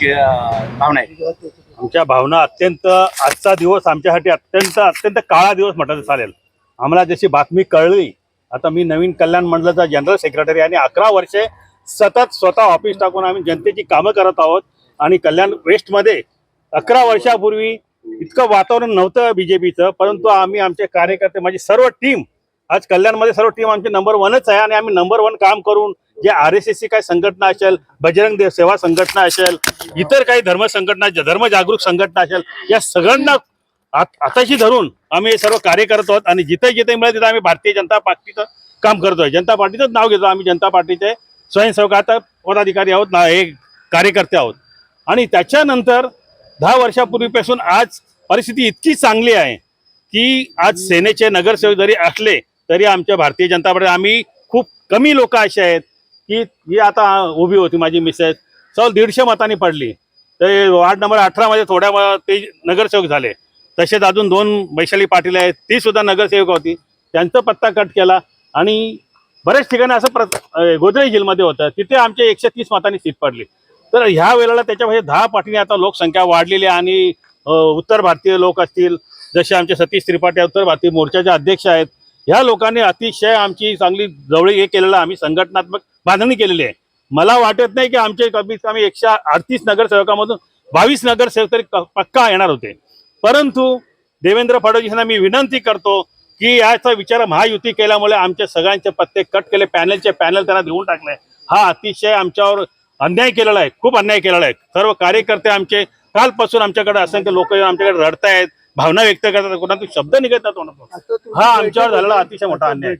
तुमची भावना आहे? आमच्या भावना अत्यंत आजचा दिवस आमच्यासाठी अत्यंत काळा दिवस म्हटलं चालेल. आम्हाला जशी बातमी कळली, आता मी नवीन कल्याण मंडळाचा जनरल सेक्रेटरी आणि 11 वर्षे सतत स्वतः ऑफिस टाकून आम्ही जनतेची कामं करत आहोत. आणि कल्याण वेस्टमध्ये 11 वर्षापूर्वी इतकं वातावरण नव्हतं बीजेपीचं, परंतु आम्ही आमचे कार्यकर्ते माझी सर्व टीम आज कल्याणमध्ये सर्व टीम आमची नंबर 1च आहे. आणि आम्ही नंबर 1 काम करून जे RSSची काही संघटना असेल, बजरंग सेवा संघटना असेल, इतर काही धर्म संघटना, धर्म जागरूक संघटना असेल, या सगळ्यांना आताशी धरून आम्ही सर्व कार्य करत आहोत. आणि जिथे जिथे मिळेल तिथे आम्ही भारतीय जनता पार्टीचं काम करतोय. जनता पार्टीचंच नाव घेतो. आम्ही जनता पार्टीचे स्वयंसेवक आता पदाधिकारी आहोत ना, हे कार्यकर्ते आहोत. आणि त्याच्यानंतर 10 वर्षापूर्वीपासून आज परिस्थिती इतकी चांगली आहे की आज सेनेचे नगरसेवक जरी असले तरी आमच्या भारतीय जनता पार्टी आम्ही खूप कमी लोक असे आहेत की ही आता उभी होती माझी मिसेस, 150 मतांनी पडली. ते वार्ड नंबर 18 मध्ये थोड्या ते नगरसेवक झाले. तसेच अजून 2 वैशाली पाटील आहेत, ती सुद्धा नगरसेवक होती, त्यांचा पत्ता कट केला. आणि बऱ्याच ठिकाणी असं गोदरेज हिलमध्ये होतं, तिथे आमच्या 130 मतांनी सीट पडली. तर ह्या वेळेला त्याच्यामध्ये 10 पटीने आता लोकसंख्या वाढलेली आहे. आणि उत्तर भारतीय लोक असतील, जसे आमचे सतीश त्रिपाठी उत्तर भारतीय मोर्चाचे अध्यक्ष आहेत, ह्या लोकांनी अतिशय आमची चांगली जवळ हे केलेलं, आम्ही संघटनात्मक बांधणी केलेली आहे. मला वाटत नाही की आमचे कमीत कमी 138 नगरसेवकामधून 22 नगरसेवक तरी पक्का येणार होते. परंतु देवेंद्र फडणवीसांना मी विनंती करतो की याचा विचार महायुती केल्यामुळे आमच्या सगळ्यांचे पत्ते कट केले, पॅनल त्यांना देऊन टाकले. हा अतिशय आमच्यावर अन्याय केलेला आहे, खूप अन्याय केलेला आहे. सर्व कार्यकर्ते आमचे कालपासून आमच्याकडे असंख्य लोक आमच्याकडे रडतायत, भावना व्यक्त करतात, कोणातून शब्द निघत नाही तोंडातून. हा आमच्यावर झालेला अतिशय मोठा अन्याय.